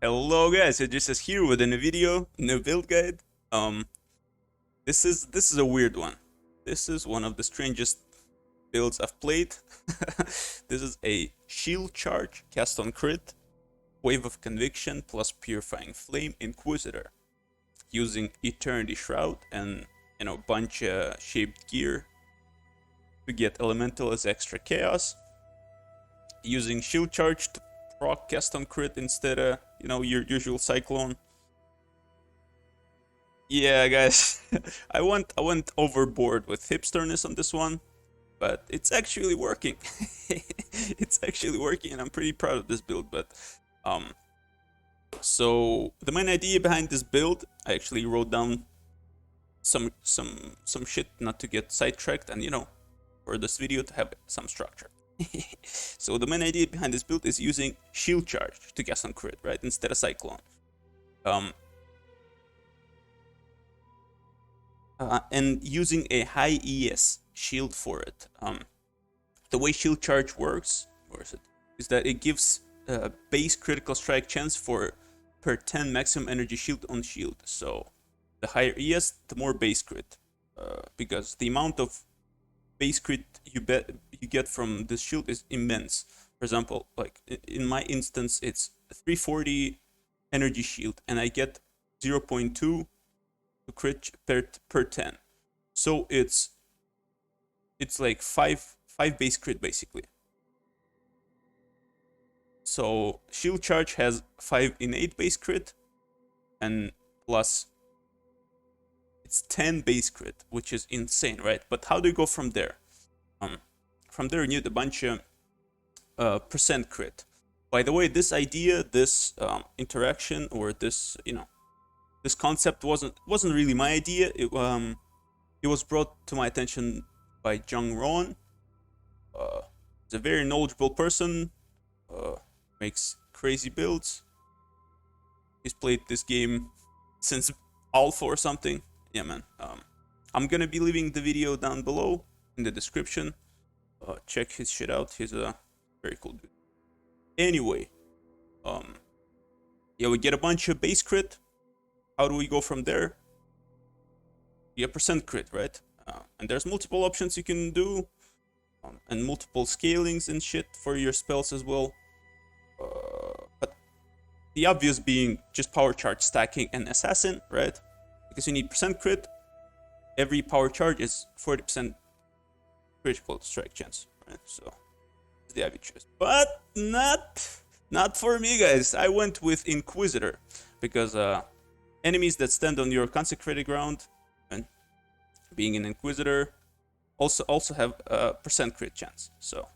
Hello guys, is here with a new video, new build guide. This is a weird one. This is one of the strangest builds I've played. This is a shield charge cast on crit, wave of conviction plus purifying flame inquisitor, using eternity shroud and bunch of shaped gear to get elemental as extra chaos, using shield charge to proc cast on crit instead of your usual cyclone. Yeah, guys, I went overboard with hipsterness on this one, but it's actually working. It's actually working, and I'm pretty proud of this build. But um, so the main idea behind this build, I actually wrote down some shit not to get sidetracked, and for this video to have some structure. So the main idea behind this build is using shield charge to cast on crit, right, instead of cyclone. And using a high ES shield for it. The way shield charge works, where is it? Is that it gives base critical strike chance for per 10 maximum energy shield on shield. So the higher ES, the more base crit, because the amount of base crit you get from this shield is immense. For example, like in my instance, it's 340 energy shield, and I get 0.2 to crit per 10. So it's like 5 base crit basically. So shield charge has 5 innate base crit, and plus it's 10 base crit, which is insane, right? But how do you go from there? From there you need a bunch of percent crit. By the way, this idea, this interaction, or this this concept wasn't really my idea. It was brought to my attention by Jung Ron. He's a very knowledgeable person. Makes crazy builds. He's played this game since alpha or something. Yeah, man. I'm gonna be leaving the video down below in the description. Check his shit out. He's a very cool dude. Anyway, yeah, we get a bunch of base crit. How do we go from there? Yeah, percent crit, right? And there's multiple options you can do, and multiple scalings and shit for your spells as well. But the obvious being just power charge stacking and assassin, right? Because you need percent crit. Every power charge is 40% critical strike chance, right? So it's the obvious choice, but not for me, guys. I went with inquisitor because enemies that stand on your consecrated ground, and being an inquisitor, also have a percent crit chance. So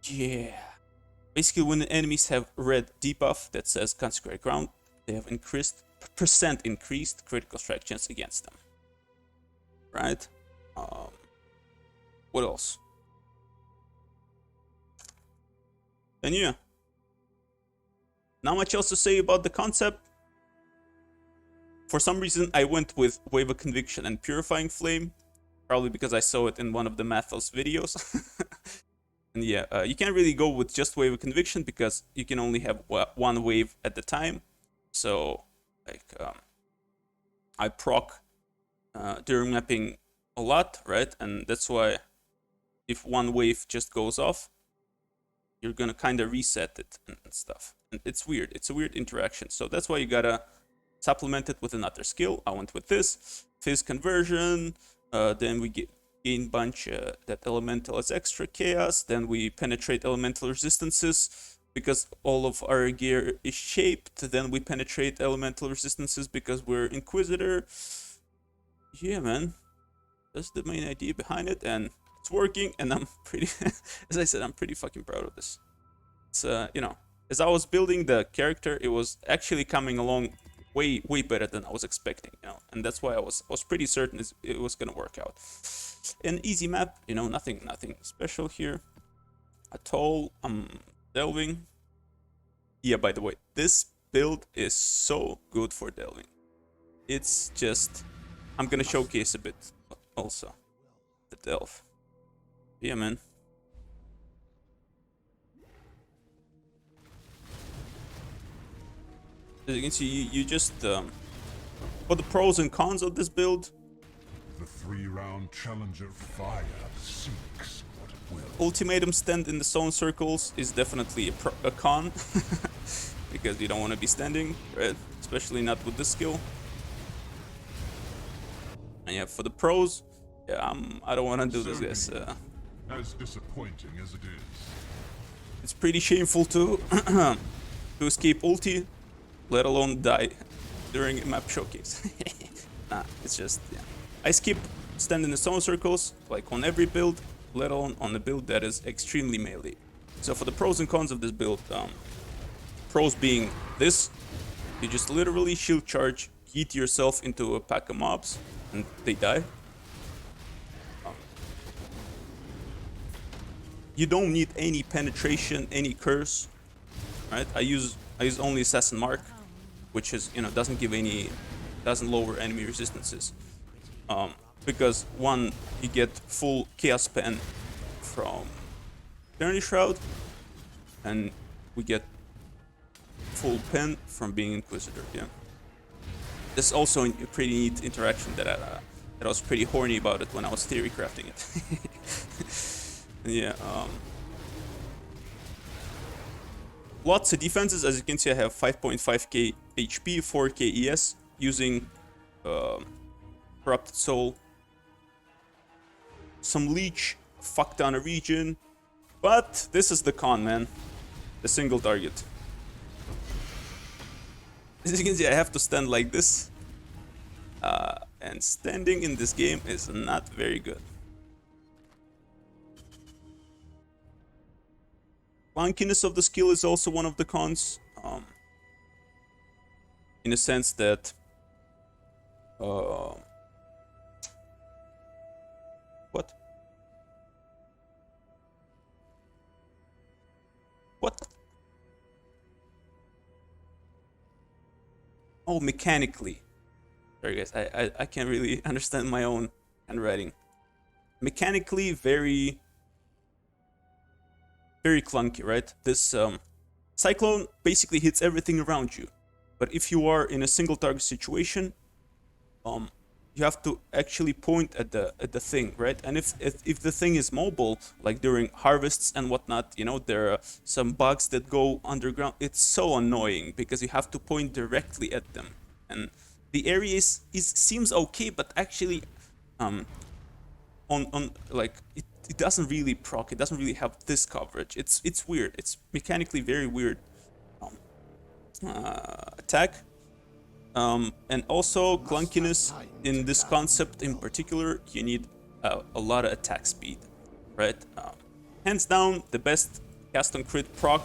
yeah, basically when the enemies have red debuff that says consecrated ground, they have increased critical strike chance against them, right? What else? And yeah, not much else to say about the concept. For some reason, I went with Wave of Conviction and Purifying Flame, probably because I saw it in one of the Mathos videos. And yeah, you can't really go with just Wave of Conviction because you can only have one wave at the time. So, like, I proc during mapping a lot, right? And that's why if one wave just goes off, you're gonna kind of reset it and stuff. And it's weird. It's a weird interaction. So that's why you gotta supplement it with another skill. I went with this Fizz conversion. Then we gain bunch that elemental as extra chaos. Then we penetrate elemental resistances because all of our gear is shaped. Then we penetrate elemental resistances because we're inquisitor. Yeah, man, that's the main idea behind it, and it's working. And I'm pretty, as I said, I'm pretty fucking proud of this. It's as I was building the character, it was actually coming along way better than I was expecting, and that's why I was pretty certain it was gonna work out. An easy map, nothing special here. Atoll, I'm delving. Yeah, by the way, this build is so good for delving. It's just, I'm gonna showcase a bit also the delve. Yeah, man. As you can see, you just for the pros and cons of this build. The 3-round challenger fire seeks what it will. Ultimatum stand in the zone circles is definitely a con because you don't want to be standing, right? Especially not with this skill. And yeah, for the pros, yeah, I don't want to do this, guys. As disappointing as it is, It's pretty shameful to to escape ulti, let alone die during a map showcase. Nah, it's just, yeah. I skip stand in the zone circles, like on every build, let alone on a build that is extremely melee. So for the pros and cons of this build, pros being this, you just literally shield charge, yeet yourself into a pack of mobs, and they die. You don't need any penetration, any curse, right? I use only Assassin Mark, which is, you know, doesn't lower enemy resistances. Because one, you get full Chaos Pen from Eternity Shroud, and we get full pen from being Inquisitor. Yeah, this is also a pretty neat interaction that I was pretty horny about it when I was theory crafting it. Yeah. Lots of defenses. As you can see, I have 5.5k HP, 4k ES using Corrupted Soul, some Leech, fuck down a region. But this is the con, man. The single target. As you can see, I have to stand like this. And standing in this game is not very good. Clunkiness of the skill is also one of the cons. In a sense that... what? What? Oh, mechanically. Sorry guys, I can't really understand my own handwriting. Mechanically, very clunky, right? This Cyclone basically hits everything around you. But if you are in a single target situation, you have to actually point at the thing, right? And if the thing is mobile, like during harvests and whatnot, you know, there are some bugs that go underground. It's so annoying because you have to point directly at them, and the area seems okay, but actually, on like it doesn't really proc. It doesn't really have this coverage. It's weird. It's mechanically very weird. Attack. And also clunkiness in this concept in particular, you need a lot of attack speed, right? Hands down, the best cast on crit proc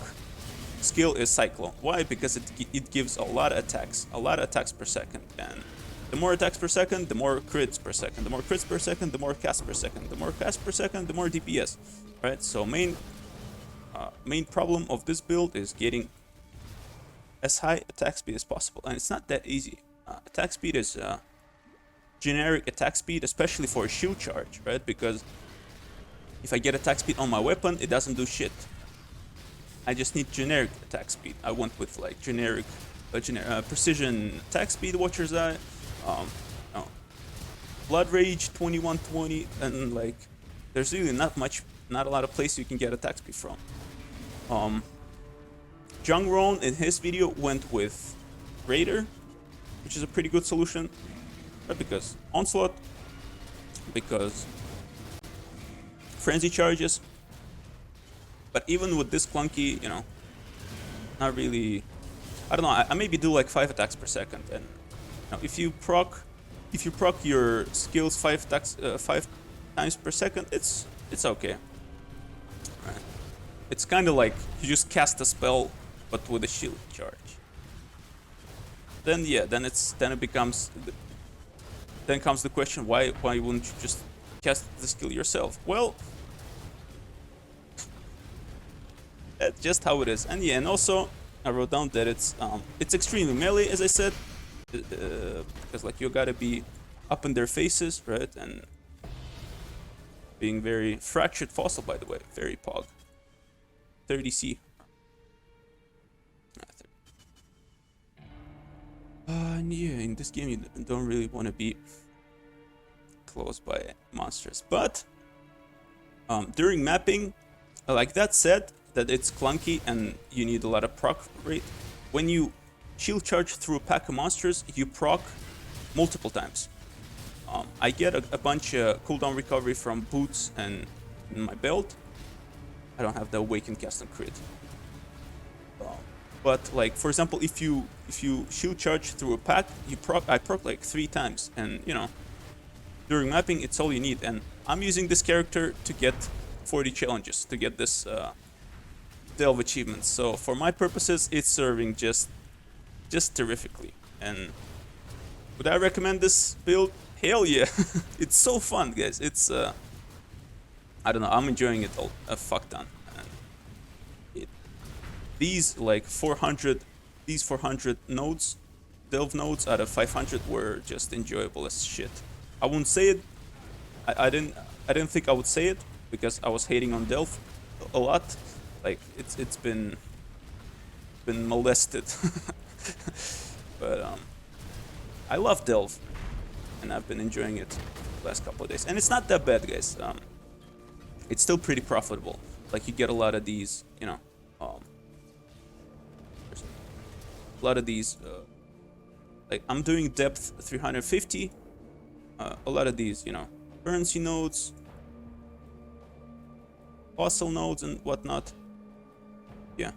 skill is Cyclone. Why? Because it gives a lot of attacks per second, and the more attacks per second, the more crits per second. The more crits per second, the more cast per second. The more cast per second, the more DPS, right? So main problem of this build is getting as high attack speed as possible, and it's not that easy. Attack speed is generic attack speed, especially for a shield charge, right? Because if I get attack speed on my weapon, it doesn't do shit. I just need generic attack speed. I went with like generic precision attack speed, Watcher's Eye, no, Blood Rage 2120, and like there's really not a lot of places you can get attack speed from. Jungron in his video went with Raider, which is a pretty good solution, right? Because Onslaught, because Frenzy charges. But even with this clunky, you know, not really. I don't know. I maybe do like 5 attacks per second, and you know, if you proc your skills 5 times per second, it's okay. Right. It's kind of like you just cast a spell, but with a shield charge. Then yeah, then comes the question, why wouldn't you just cast the skill yourself? Well, that's just how it is. And yeah, and also I wrote down that it's extremely melee, as I said, because like you gotta be up in their faces, right? And being very fractured fossil, by the way, very pog. 30C. yeah, in this game you don't really want to be close by monsters, but during mapping, like that said, that it's clunky and you need a lot of proc rate. When you shield charge through a pack of monsters, you proc multiple times. I get a bunch of cooldown recovery from boots and in my belt. I don't have the awakened cast and crit. But like for example, if you shield charge through a pack, I proc like 3 times, and you know, during mapping it's all you need. And I'm using this character to get 40 challenges to get this delve achievements. So for my purposes, it's serving just terrifically. And would I recommend this build? Hell yeah! It's so fun, guys. It's I don't know. I'm enjoying it a fuck ton. These like 400 nodes, delve nodes out of 500 were just enjoyable as shit. I wouldn't say it. I didn't think I would say it because I was hating on delve a lot. Like it's been molested. But I love delve, and I've been enjoying it the last couple of days. And it's not that bad, guys. It's still pretty profitable. Like you get a lot of these, you know. A lot of these, like I'm doing depth 350. A lot of these, you know, currency nodes, fossil nodes, and whatnot. Yeah.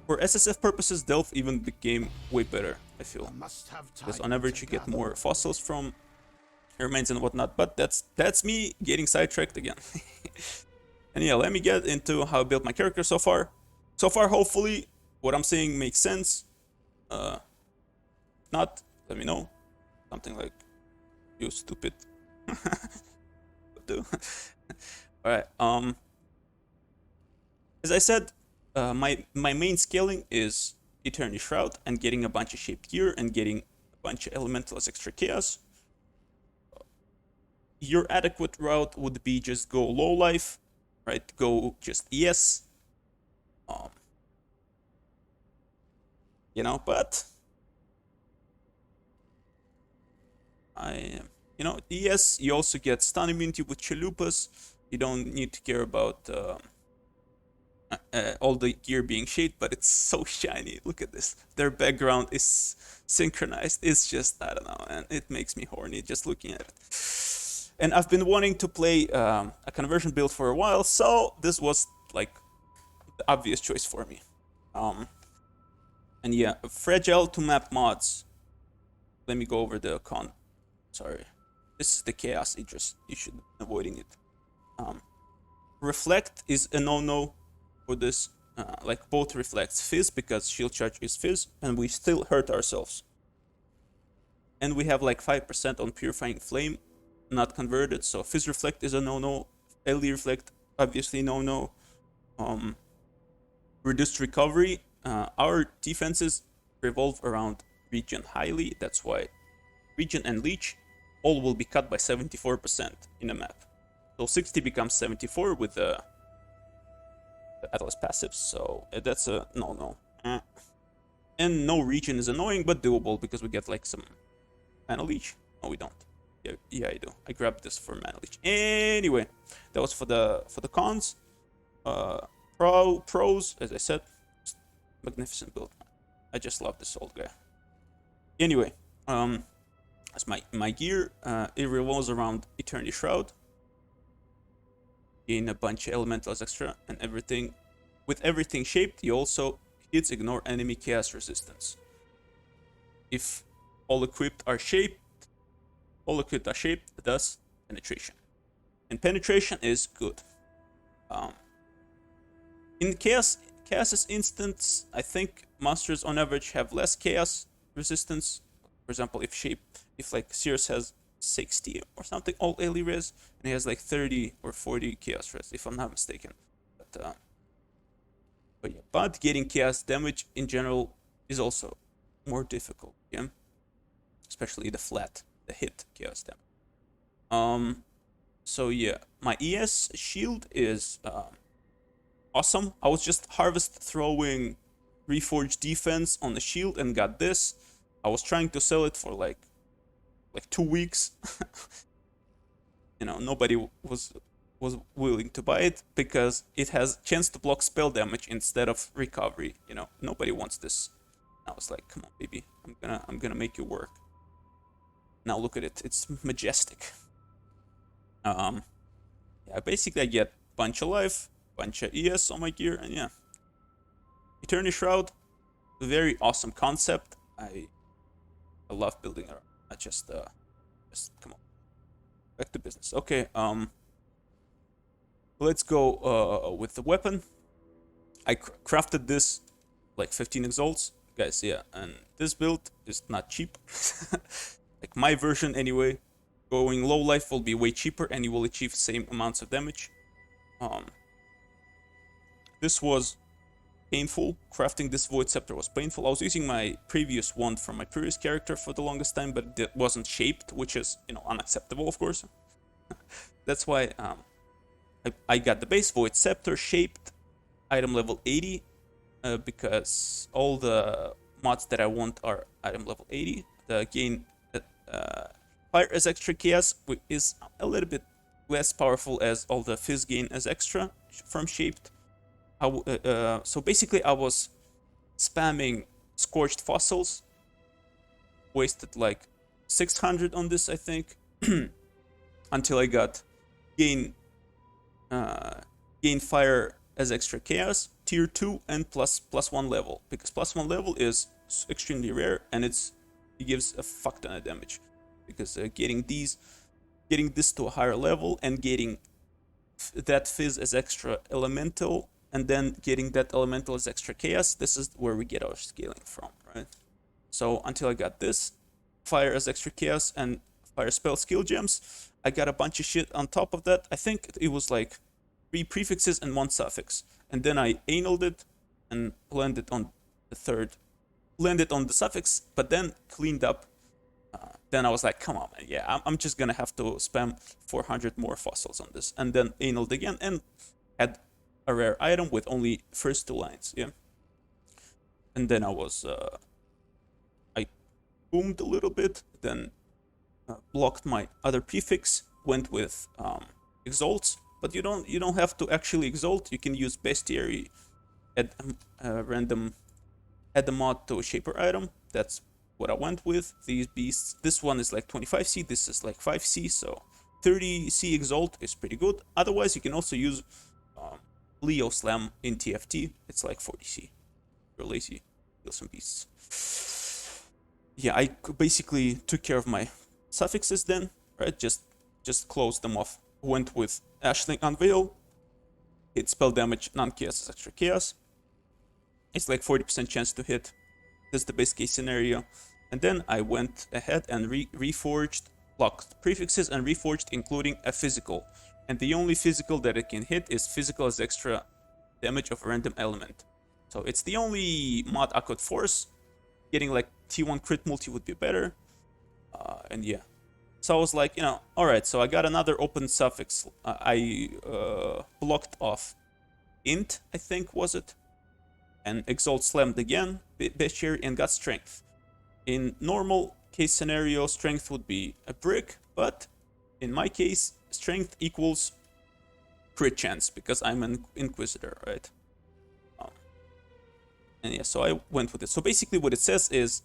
For SSF purposes, delve even became way better, I feel. Because on average, you get more fossils from remains and whatnot. But that's me getting sidetracked again. And yeah, let me get into how I built my character so far. So far, hopefully, what I'm saying makes sense. Not, let me know. Something like, you stupid. Do. Alright, as I said, my main scaling is Eternity Shroud and getting a bunch of shaped gear and getting a bunch of elemental as extra chaos. Your adequate route would be just go low life, right? Go just ES. You know, but you know, ES, you also get stun immunity with chalupas. You don't need to care about all the gear being shaded, but it's so shiny. Look at this. Their background is synchronized. It's just, I don't know, and it makes me horny just looking at it. And I've been wanting to play a conversion build for a while, so this was like the obvious choice for me. And yeah, fragile to map mods. Let me go over the con. Sorry, this is the chaos. You should be avoiding it. Reflect is a no-no for this. Like both reflects fizz because shield charge is fizz, and we still hurt ourselves. And we have like 5% on purifying flame, not converted. So fizz reflect is a no-no. LD reflect obviously no-no. Reduced recovery. Our defenses revolve around regen highly. That's why regen and leech all will be cut by 74% in a map. So 60 becomes 74 with the Atlas passive. So that's a no-no. And no regen is annoying but doable because we get like some mana leech. No, we don't. Yeah, I do. I grabbed this for mana leech. Anyway, that was for the cons. Pros, as I said. Magnificent build. I just love this old guy. Anyway, as my gear, it revolves around Eternity Shroud. Gain a bunch of elementals extra and everything. With everything shaped, you also hits ignore enemy chaos resistance. If all equipped are shaped, thus penetration. And penetration is good. In Chaos's instance, I think monsters on average have less chaos resistance. For example, if like Sirus has 60 or something all AoE res, and he has like 30 or 40 chaos res, if I'm not mistaken. But yeah, but getting chaos damage in general is also more difficult, yeah? Especially the hit chaos damage. So yeah, my ES shield is awesome. I was just harvest throwing Reforged defense on the shield and got this. I was trying to sell it for like 2 weeks. You know, nobody was willing to buy it because it has chance to block spell damage instead of recovery. You know, nobody wants this. I was like, come on, baby, I'm gonna make you work. Now look at it, it's majestic. Yeah, basically I get bunch of life, bunch of ES on my gear, and yeah. Eternity Shroud, very awesome concept. I love building around. I just come on. Back to business. Okay, let's go with the weapon. I crafted this like 15 exalts, guys. Yeah, and this build is not cheap. Like my version anyway. Going low life will be way cheaper, and you will achieve same amounts of damage. This was painful. Crafting this Void Scepter was painful. I was using my previous wand from my previous character for the longest time, but it wasn't shaped, which is, you know, unacceptable, of course. That's why I got the base Void Scepter shaped, item level 80, because all the mods that I want are item level 80. The gain fire as extra chaos is a little bit less powerful as all the fizz gain as extra from shaped. So basically I was spamming scorched fossils, wasted like 600 on this, I think, until I got gain fire as extra chaos, tier 2, and +1 level, because +1 level is extremely rare, and it gives a fuck ton of damage, because getting this to a higher level and getting that fizz as extra elemental, and then getting that elemental as extra chaos, this is where we get our scaling from, right? So until I got this fire as extra chaos and fire spell skill gems, I got a bunch of shit on top of that. I think it was like 3 prefixes and 1 suffix, and then I annulled it and landed on the suffix, but then cleaned up. Then I was like, come on, man, yeah, I'm just gonna have to spam 400 more fossils on this, and then annulled again and had a rare item with only first 2 lines, yeah. And then I boomed a little bit, then blocked my other prefix, went with exalts, but you don't have to actually exalt. You can use bestiary, add the mod to a shaper item. That's what I went with. These beasts, this one is like 25C, this is like 5C, so 30C exalt is pretty good. Otherwise, you can also use Leo Slam in TFT. It's like 40C. If you're lazy, kill some beasts. Yeah, I basically took care of my suffixes then, right? Just closed them off. Went with Ashling Unveil. Hit spell damage, non-chaos is extra chaos. It's like 40% chance to hit. That's the best case scenario. And then I went ahead and reforged, blocked prefixes and reforged, including a physical. And the only physical that it can hit is physical as extra damage of a random element. So it's the only mod I could force. Getting like T1 crit multi would be better. And yeah. So I was like, you know, alright, so I got another open suffix. I blocked off int, I think was it. And exalt slammed again, bestiary, and got strength. In normal case scenario, strength would be a brick, but in my case, strength equals crit chance, because I'm an inquisitor, right? And yeah, so I went with it. So basically what it says is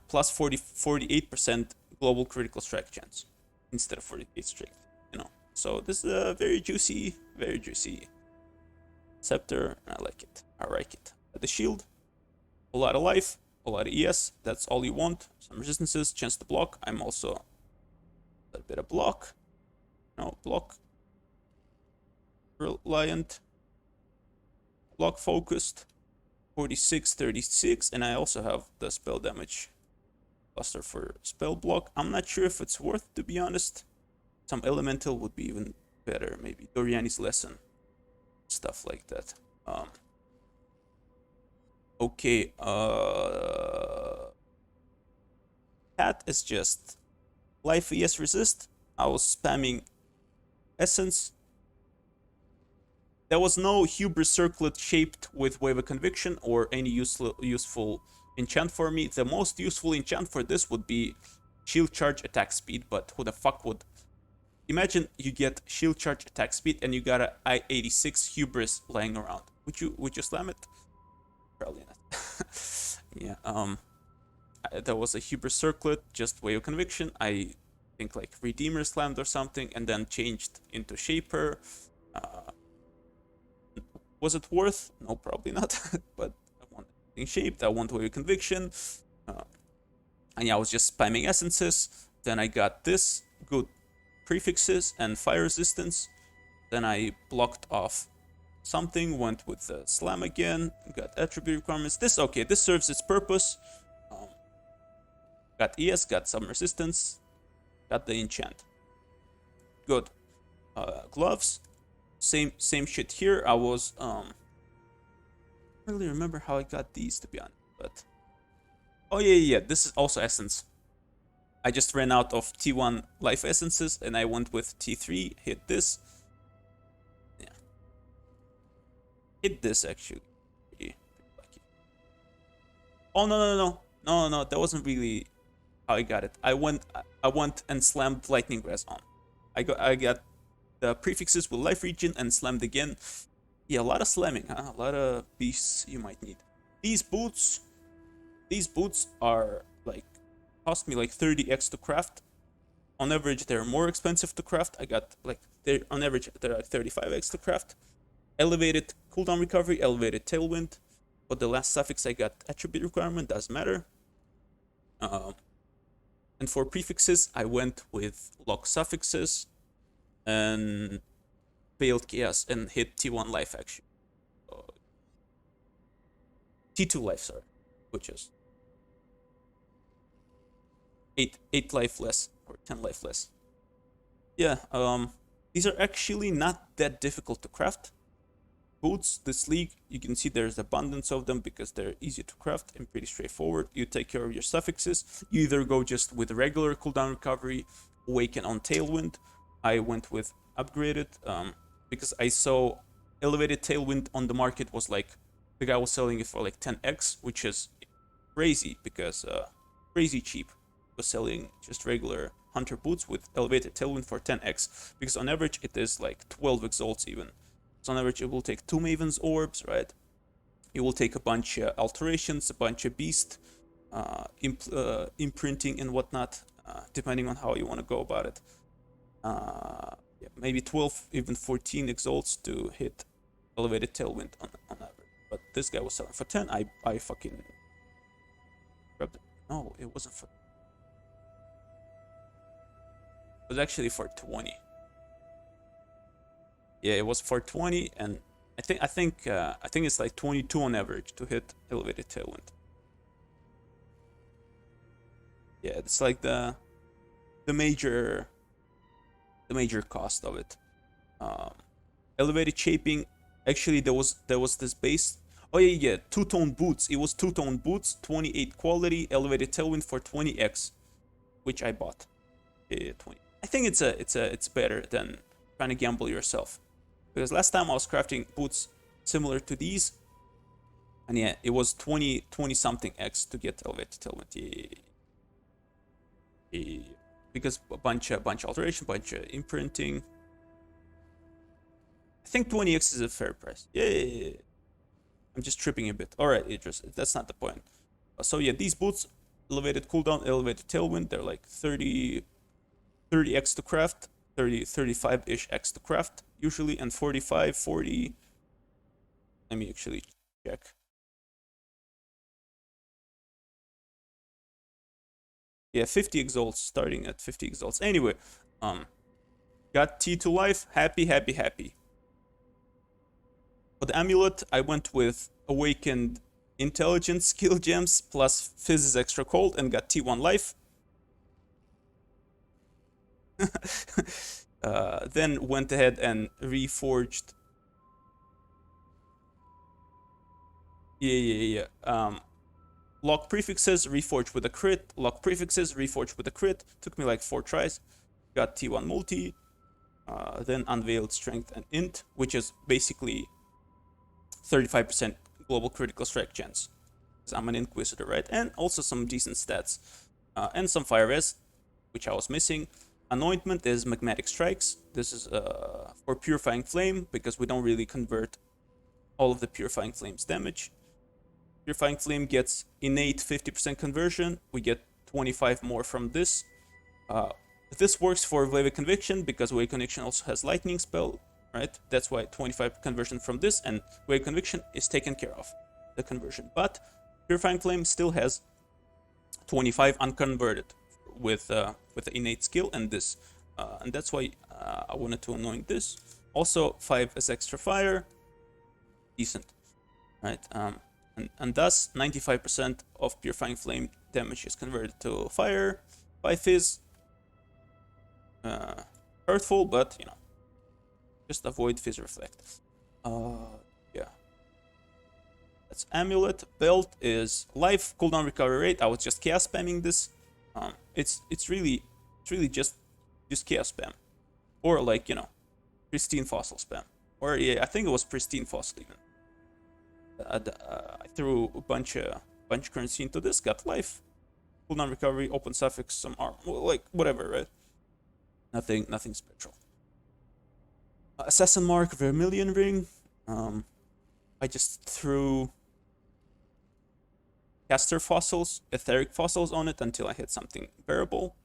plus 48% global critical strike chance instead of 48 strength, you know. So this is a very juicy scepter, and I like it. I like it. The shield, a lot of life, a lot of ES, that's all you want. Some resistances, chance to block. I'm also a little bit of block. No, block reliant, block focused, 46, 36, and I also have the spell damage cluster for spell block. I'm not sure if it's worth, to be honest. Some elemental would be even better, maybe Doriani's lesson, stuff like that. Okay, that is just life ES resist. I was spamming essence. There was no hubris circlet shaped with wave of conviction or any useful enchant for me. The most useful enchant for this would be shield charge attack speed, but who the fuck would? Imagine you get shield charge attack speed and you got a I-86 hubris lying around. Would you slam it? Probably not. Yeah, there was a hubris circlet, just Wave of Conviction. I think like Redeemer slammed or something, and then changed into Shaper. Was it worth? No, probably not. But I want anything shaped. I want Wave of Conviction. And yeah, I was just spamming essences. Then I got this good prefixes and fire resistance. Then I blocked off something, went with the slam again, got attribute requirements. This serves its purpose. Got ES, got some resistance, got the enchant. Good. Gloves, same shit here. I was I don't really remember how I got these, to be honest, but oh yeah, this is also essence. I just ran out of T1 life essences and I went with T3, hit this. Yeah. Hit this actually. Pretty lucky. Oh no, that wasn't really how I got it. I went and slammed lightning grass on. I got the prefixes with life regen and slammed again. Yeah, a lot of slamming, huh? A lot of beasts you might need. These boots are like cost me like 30x to craft. On average, they're more expensive to craft. I got like on average they're like 35x to craft. Elevated cooldown recovery, elevated tailwind. But the last suffix I got attribute requirement, doesn't matter. And for prefixes, I went with lock suffixes and failed chaos and hit T1 life actually. T2 life, sorry, which is 8 life less or 10 life less. Yeah, these are actually not that difficult to craft. Boots, this league, you can see there's abundance of them because they're easy to craft and pretty straightforward. You take care of your suffixes. You either go just with regular cooldown recovery, awaken on tailwind. I went with upgraded because I saw elevated tailwind on the market was like, the guy was selling it for like 10x, which is crazy because crazy cheap. Was selling just regular hunter boots with elevated tailwind for 10x because on average it is like 12 exalts even. So on average it will take 2 Maven's orbs, right? It will take a bunch of alterations, a bunch of beast imprinting and whatnot, depending on how you want to go about it. Yeah, maybe 12, even 14 exalts to hit elevated tailwind on average. But this guy was selling for 10. I fucking grabbed it. No, it wasn't for. It was actually for 20. Yeah, it was for 20, and I think it's like 22 on average to hit elevated tailwind. Yeah, it's like the major cost of it. Elevated shaping. Actually, there was this base. Oh yeah, two-tone boots. It was two-tone boots, 28 quality, elevated tailwind for 20x, which I bought. 20. I think it's better than trying to gamble yourself. Because last time I was crafting boots similar to these, and yeah, it was 20 something x to get elevated tailwind. Yeah. Because a bunch of alteration, bunch of imprinting. I think 20x is a fair price. Yeah. I'm just tripping a bit. All right, Idris, that's not the point. So yeah, these boots, elevated cooldown, elevated tailwind, they're like 30x to craft. 35-ish x to craft usually, and 45, 40. Let me actually check. Yeah, 50 exalts, starting at 50 exalts. Anyway, got T2 life, happy. For the amulet, I went with awakened intelligence skill gems plus Fizz's extra cold and got T1 life. Then went ahead and reforged. Yeah. Lock prefixes, reforged with a crit. Lock prefixes, reforged with a crit. Took me like 4 tries. Got T1 multi. Then unveiled strength and which is basically 35% global critical strike chance. because I'm an Inquisitor, right? And also some decent stats. And some fire res, which I was missing. Anointment is magmatic strikes. This is for Purifying Flame, because we don't really convert all of the Purifying Flame's damage. Purifying Flame gets innate 50% conversion. We get 25 more from this. This works for Wave of Conviction, because Wave of Conviction also has Lightning spell, right? That's why 25 conversion from this, and Wave of Conviction is taken care of, the conversion. But Purifying Flame still has 25 unconverted with the innate skill and this. And that's why I wanted to anoint this. Also, 5 as extra fire. Decent, right? And thus 95% of Purifying Flame damage is converted to fire. 5 fizz. Hurtful, but you know, just avoid fizz reflect. Yeah. That's amulet. Belt is life cooldown recovery rate. I was just chaos spamming this. It's really just chaos spam, or like, you know, pristine fossil spam, or yeah, I think it was pristine fossil even. I threw a bunch of currency into this, got life, cooldown recovery, open suffix, some arm, like whatever, right? Nothing special. Assassin mark, Vermilion ring. I just threw caster fossils, etheric fossils on it until I hit something bearable.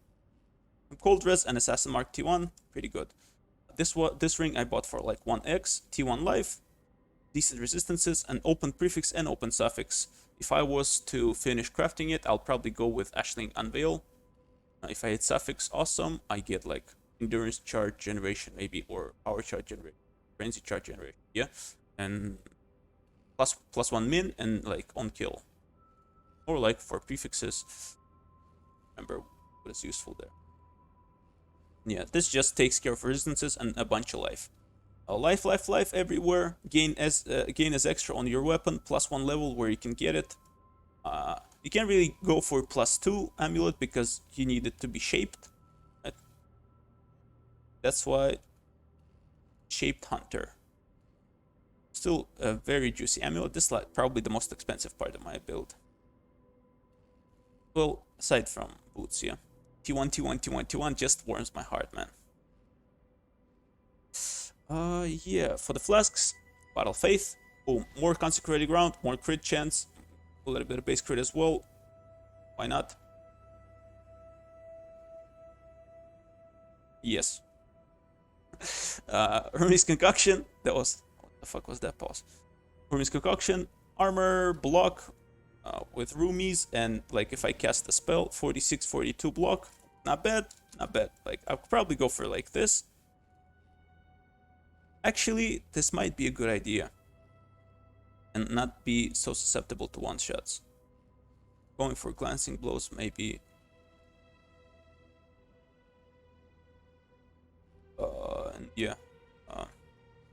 Cold res and assassin mark T1, pretty good. This ring I bought for like 1x, T1 life, decent resistances, and open prefix and open suffix. If I was to finish crafting it, I'll probably go with Ashling Unveil. If I hit suffix, awesome. I get like endurance charge generation maybe, or power charge generation, frenzy charge generation, yeah, and plus 1 min and like on kill, or like for prefixes. Remember what is useful there. Yeah, this just takes care of resistances and a bunch of life. Life everywhere. Gain as extra on your weapon, +1 level where you can get it. You can't really go for +2 amulet because you need it to be shaped. Right? That's why shaped hunter. Still a very juicy amulet. This is like probably the most expensive part of my build. Well, aside from boots, yeah. T1 just warms my heart, man. Yeah, for the flasks, Battle Faith, boom, more consecrated ground, more crit chance, a little bit of base crit as well. Why not? Yes. Hermes Concoction, that was, what the fuck was that pause? Hermes Concoction, armor, block, with roomies, and like if I cast a spell, 46, 42 block, not bad, not bad. Like I'll probably go for like this. Actually, this might be a good idea, and not be so susceptible to one-shots. Going for glancing blows, maybe. And yeah.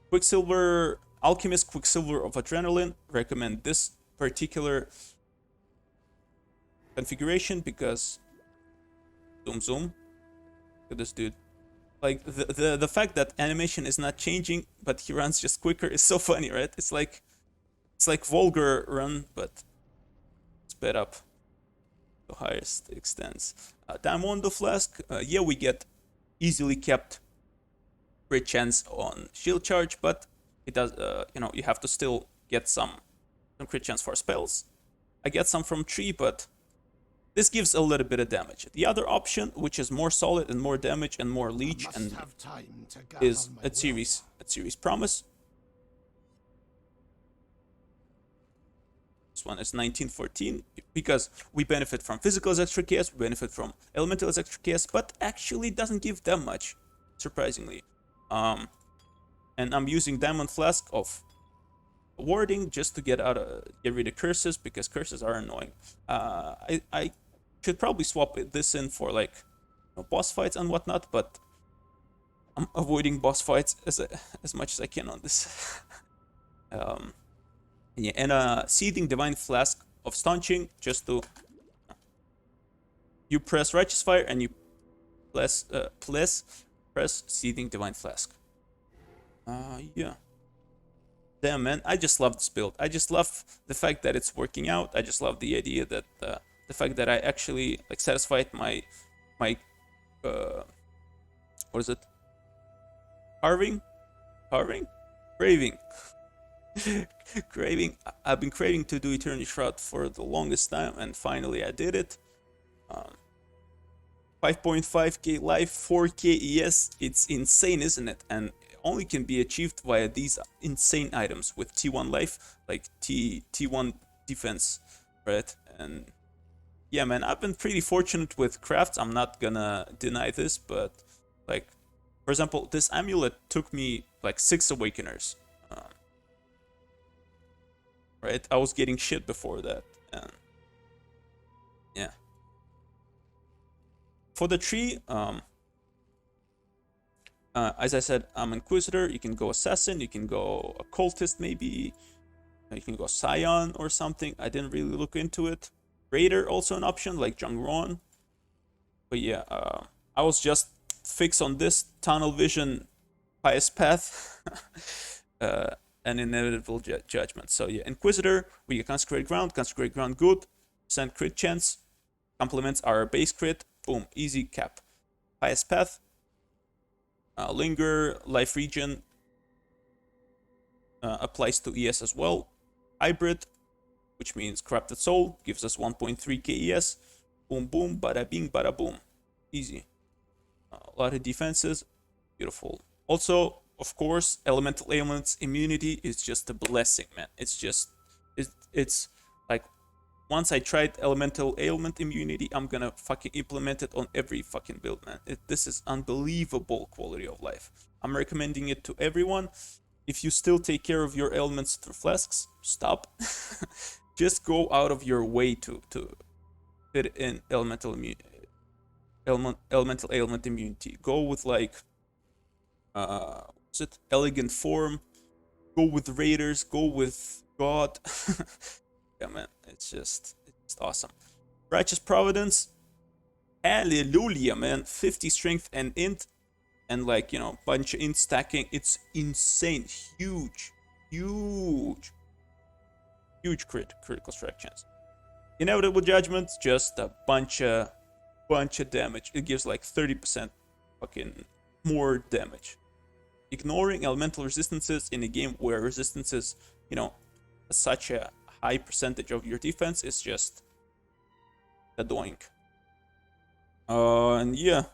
Quicksilver, Alchemist Quicksilver of Adrenaline. Recommend this particular configuration because zoom. Look at this dude. Like the fact that animation is not changing, but he runs just quicker is so funny, right? It's like vulgar run, but sped up to highest extents. Diamondo Flask, yeah, we get easily kept crit chance on shield charge, but it does, you know, you have to still get some crit chance for spells. I get some from tree, but this gives a little bit of damage. The other option, which is more solid and more damage and more leech, and is a series promise. This one is 1914 because we benefit from physical as extra chaos, we benefit from elemental as extra chaos, but actually doesn't give them much, surprisingly. And I'm using Diamond Flask of warding just to get rid of curses, because curses are annoying. I should probably swap this in for like, you know, boss fights and whatnot, but I'm avoiding boss fights as much as I can on this. Yeah, and a Seething Divine Flask of Staunching, just to you press Righteous Fire and you press Seething Divine Flask. Yeah. damn, man, I just love this build. I just love the fact that it's working out. I just love the idea that the fact that I actually like satisfied my what is it? Carving, craving. Craving. I've been craving to do Eternity Shroud for the longest time, and finally I did it. 5.5k life, 4k ES. It's insane, isn't it? And it only can be achieved via these insane items with T1 life, like T1 defense, right? And yeah, man, I've been pretty fortunate with crafts. I'm not gonna deny this, but like, for example, this amulet took me like 6 awakeners. Right? I was getting shit before that. And yeah. For the tree, as I said, I'm Inquisitor. You can go Assassin. You can go Occultist, maybe. You can go Scion or something. I didn't really look into it. Raider, also an option, like Jungron. But yeah, I was just fixed on this Tunnel Vision, Pious Path. An inevitable judgment. So yeah, Inquisitor, we get Consecrated Ground good, percent crit chance, complements our base crit, boom, easy cap. Pious Path, Linger, Life Regen, applies to ES as well. Hybrid, which means Corrupted Soul, gives us 1.3k ES, boom boom, bada bing, bada boom, easy. A lot of defenses, beautiful. Also, of course, elemental ailments immunity is just a blessing, man. It's like, once I tried elemental ailment immunity, I'm gonna fucking implement it on every fucking build, man. This is unbelievable quality of life. I'm recommending it to everyone. If you still take care of your ailments through flasks, stop. Just go out of your way to fit in elemental ailment immunity. Go with like Elegant Form, go with Raiders, go with God. Yeah, man, it's just awesome. Righteous Providence, hallelujah, man. 50 strength and int, and like, you know, bunch of int stacking. It's insane, huge critical strike chance. Inevitable Judgment, just a bunch of damage. It gives like 30% fucking more damage. Ignoring elemental resistances in a game where resistances, you know, such a high percentage of your defense is just a doink. And yeah,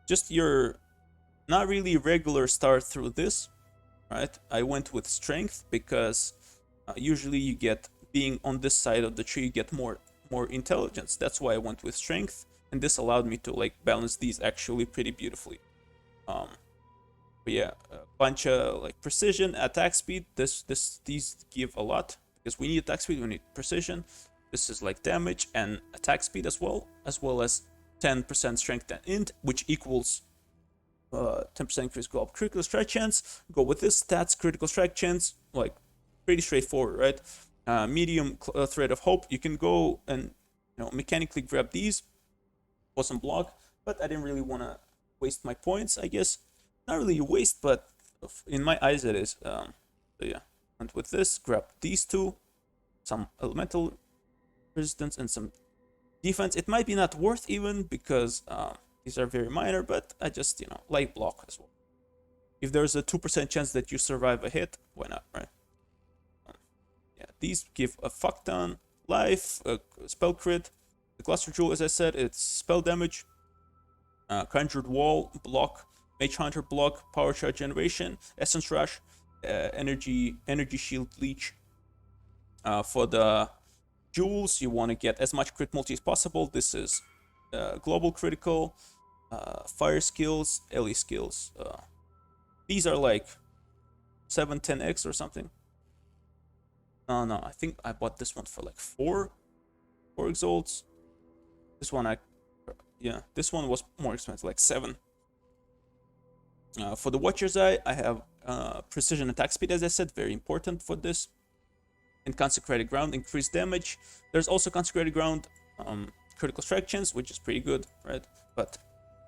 just your not really regular start through this, right? I went with strength because usually you get, being on this side of the tree, you get more intelligence. That's why I went with strength, and this allowed me to like balance these actually pretty beautifully. But yeah, a bunch of like precision, attack speed. These give a lot because we need attack speed, we need precision. This is like damage and attack speed as well as 10% strength and int, which equals 10% increase go up. Critical strike chance. Go with this stats, critical strike chance. Like pretty straightforward, right? Medium thread of hope. You can go and, you know, mechanically grab these for some block, but I didn't really want to waste my points, I guess. Not really a waste, but in my eyes it is. So yeah, and with this, grab these two, some elemental resistance and some defense. It might be not worth even because these are very minor, but I just, you know, like block as well. If there's a 2% chance that you survive a hit, why not, right? Yeah, these give a fuck ton life, spell crit. The cluster jewel, as I said, it's spell damage, conjured wall block, mage hunter block, power charge generation, essence rush, energy shield leech. For the jewels, you want to get as much crit multi as possible. This is global critical, fire skills, LE skills. These are like 7-10x or something. No, I think I bought this one for like 4 exalts. This one this one was more expensive, like 7. For the Watcher's Eye, I have precision attack speed, as I said, very important for this. And Consecrated Ground, increased damage. There's also Consecrated Ground, critical strike chance, which is pretty good, right? But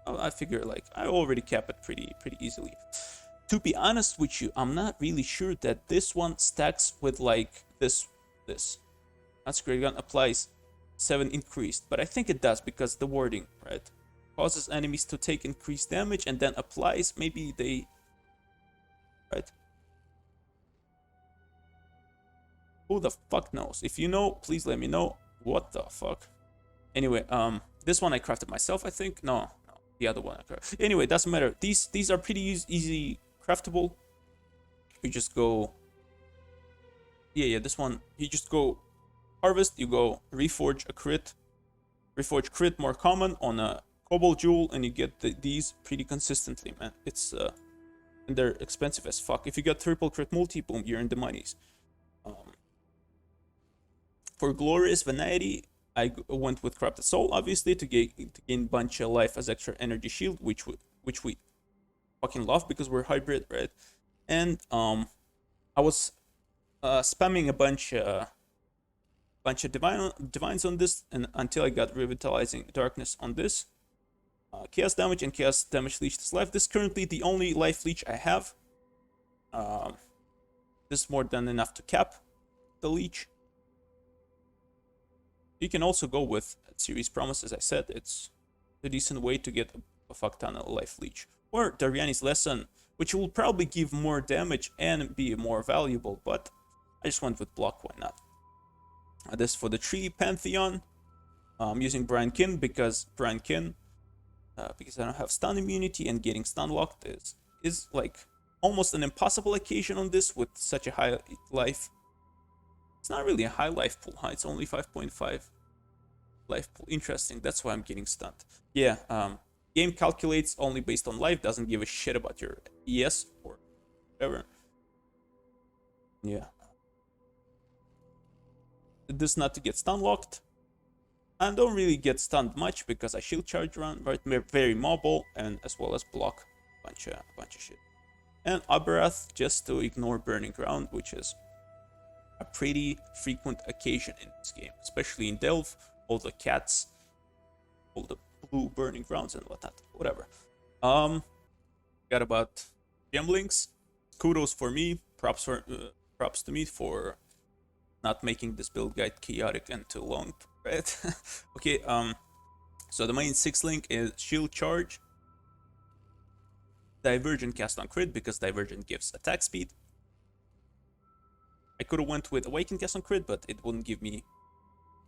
I figure like I already cap it pretty easily. To be honest with you, I'm not really sure that this one stacks with like this. Consecrated gun applies 7 increased, but I think it does because the wording, right? Causes enemies to take increased damage and then applies. Maybe they, right? Who the fuck knows? If you know, please let me know. What the fuck? Anyway, this one I crafted myself, I think. No, the other one I crafted. Anyway, doesn't matter. These are pretty easy craftable. You just go. Yeah. This one, you just go harvest. You go reforge a crit. Reforge crit more common on a cobalt jewel, and you get these pretty consistently, man. It's and they're expensive as fuck. If you get triple crit multi, boom, you're in the monies. For glorious vanity, I went with corrupted soul, obviously, to gain bunch of life as extra energy shield, which we fucking love because we're hybrid, right? And I was spamming a bunch of divines on this, and until I got revitalizing darkness on this. Chaos damage and chaos damage leech this life. This is currently the only life leech I have. This is more than enough to cap the leech. You can also go with Series Promise, as I said. It's a decent way to get a fuck ton of life leech. Or Dariani's Lesson, which will probably give more damage and be more valuable, but I just went with block, why not? This for the tree Pantheon. I'm using Brian Kin because I don't have stun immunity, and getting stun locked is like almost an impossible occasion on this with such a high life. It's not really a high life pool, huh? It's only 5.5 life pool. Interesting, that's why I'm getting stunned. Yeah, game calculates only based on life, doesn't give a shit about your ES or whatever. Yeah. This not to get stun locked. I don't really get stunned much because I shield charge around, right? Very mobile, and as well as block a bunch of shit. And Aberath just to ignore Burning Ground, which is a pretty frequent occasion in this game, especially in Delve. All the cats, all the blue Burning Grounds and whatnot, whatever. Got about gemlinks. Kudos for me. Props to me for not making this build guide chaotic and too long, right? Okay, so the main 6 link is shield charge, divergent cast on crit because divergent gives attack speed. I could have went with awaken cast on crit, but it wouldn't give me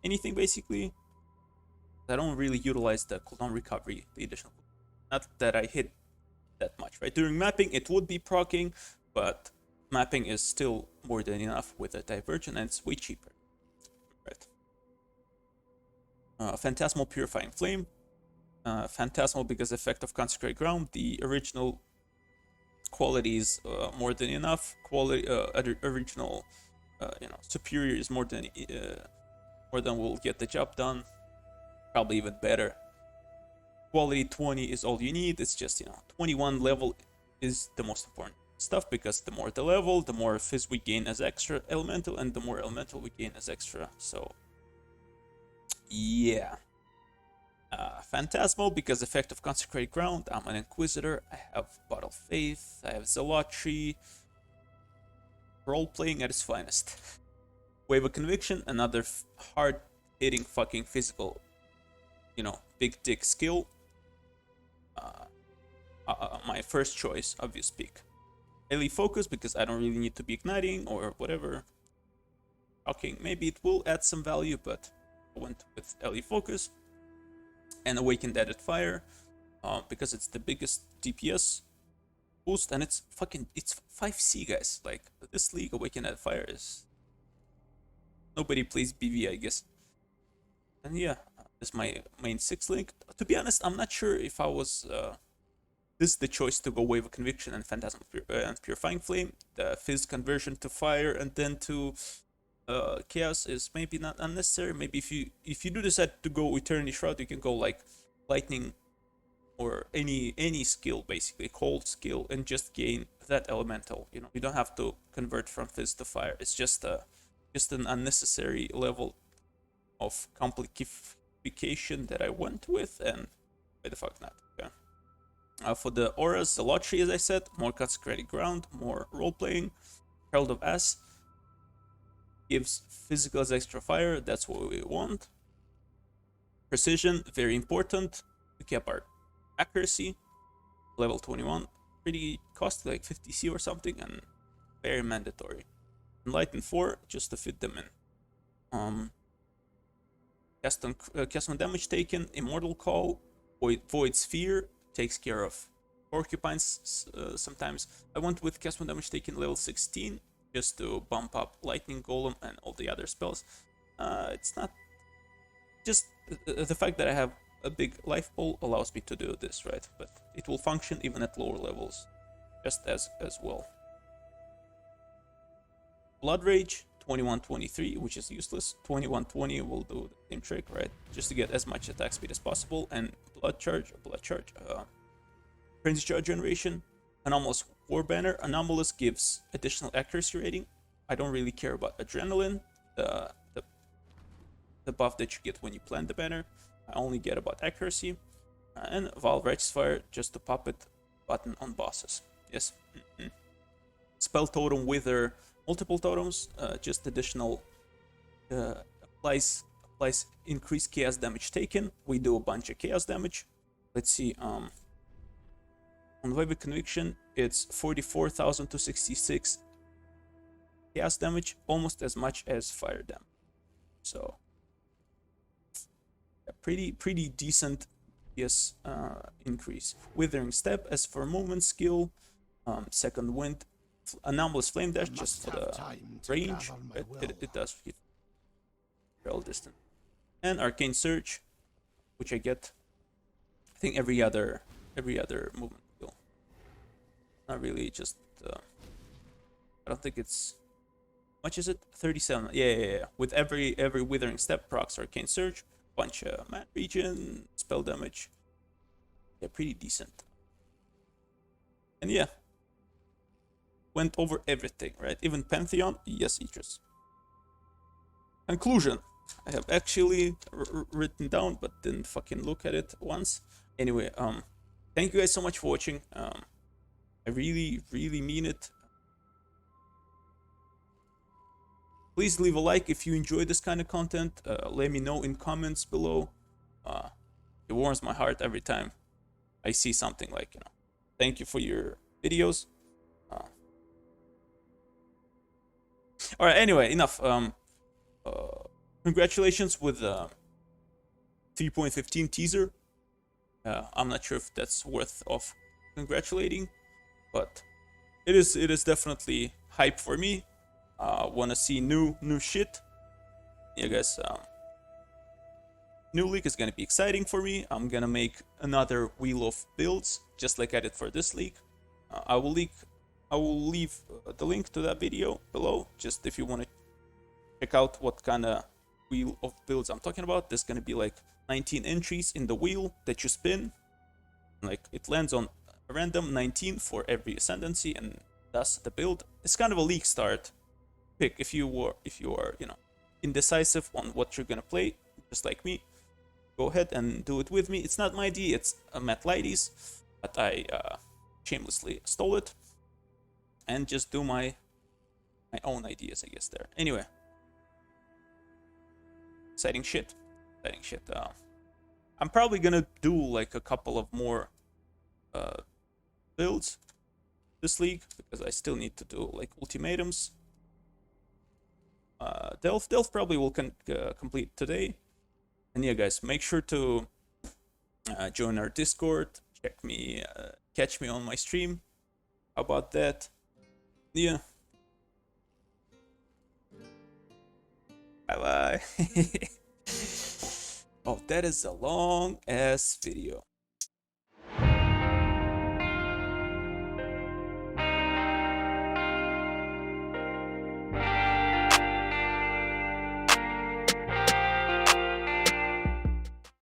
anything basically. I don't really utilize the cooldown recovery, the additional. Not that I hit that much, right? During mapping, it would be proccing, but mapping is still more than enough with a divergent, and it's way cheaper, right? Phantasmal Purifying Flame. Phantasmal because effect of Consecrate Ground. The original quality is more than enough. Quality, original, superior is more than will get the job done. Probably even better. Quality 20 is all you need. It's just 21 level is the most important stuff, because the more the level, the more fizz we gain as extra elemental, and the more elemental we gain as extra. So yeah. Phantasmal because effect of Consecrate Ground. I'm an Inquisitor. I have Bottle Faith. I have Zealotry. Role playing at its finest. Wave of Conviction, another hard hitting fucking physical, big dick skill. My first choice, obvious pick. Ellie Focus because I don't really need to be igniting or whatever. Okay, maybe it will add some value, but I went with Ellie Focus. And Awakened Added Fire because it's the biggest DPS boost, and it's 5C, guys. Like, this league, Awakened Added Fire is... Nobody plays BV, I guess. And yeah, this is my main 6 link. To be honest, I'm not sure if I was... this is the choice to go Wave of Conviction and Phantasmal and Purifying Flame. The Fizz conversion to Fire and then to... Chaos is maybe not unnecessary. Maybe if you do decide to go Eternity Shroud, you can go like Lightning or any skill, basically cold skill, and just gain that elemental. You don't have to convert from Fizz to Fire. It's just an unnecessary level of complication that I went with, and why the fuck not? Okay. For the auras, the lottery, as I said, more consecrated ground, more role playing. Herald of S gives physical as extra fire. That's what we want. Precision, very important. We kept our accuracy, level 21. Pretty costly, like 50C or something, and very mandatory. Enlighten 4, just to fit them in. Cast on damage taken, Immortal Call, Void Sphere, takes care of porcupines sometimes. I went with cast on damage taken level 16, just to bump up Lightning Golem and all the other spells. It's not... Just the fact that I have a big life pool allows me to do this, right? But it will function even at lower levels, just as well. Blood Rage, 21-23, which is useless. 21-20 will do the same trick, right? Just to get as much attack speed as possible. And Blood Charge, Frenzy Charge Generation, Anomalous War Banner. Anomalous gives additional accuracy rating. I don't really care about Adrenaline, the buff that you get when you plant the banner. I only get about accuracy. And Valve Righteous Fire, just to pop it button on bosses. Yes. Spell Totem Wither, multiple totems, just additional applies increased chaos damage taken. We do a bunch of chaos damage. Let's see, on Wave of Conviction, it's 44,000 to 66 chaos damage, almost as much as fire damage. So a pretty decent yes increase. Withering Step, as for movement skill, Second Wind, Anomalous Flame Dash, just for the range. It does hit travel distance. And Arcane Surge, which I get, I think every other movement skill. Not really, just I don't think it's much. Is it 37? Yeah. With every Withering Step procs Arcane Surge, bunch of Mad Regen, spell damage. Yeah, pretty decent. And yeah, went over everything, right? Even Pantheon, yes, Idris. Conclusion. I have actually written down, but didn't fucking look at it once. Anyway, thank you guys so much for watching. I really mean it. Please leave a like if you enjoy this kind of content. Let me know in comments below. It warms my heart every time I see something like, thank you for your videos. All right, anyway, enough. Congratulations with 3.15 teaser. I'm not sure if that's worth of congratulating, but it is definitely hype for me. Want to see new shit. Yeah, guys. New league is gonna be exciting for me. I'm gonna make another wheel of builds, just like I did for this league. I will leave the link to that video below, just if you want to check out what kind of wheel of builds I'm talking about. There's gonna be like 19 entries in the wheel that you spin. Like it lands on a random 19 for every ascendancy, and that's the build. It's kind of a league start pick if you are indecisive on what you're gonna play, just like me. Go ahead and do it with me. It's not my idea, it's Matt Lighty's, but I shamelessly stole it and just do my own ideas, I guess, there. Anyway, exciting shit. I'm probably gonna do like a couple of more builds this league, because I still need to do like ultimatums. Delph probably will complete today. And yeah, guys, make sure to join our Discord. Catch me on my stream. How about that? Yeah. Bye bye. Oh, that is a long ass video.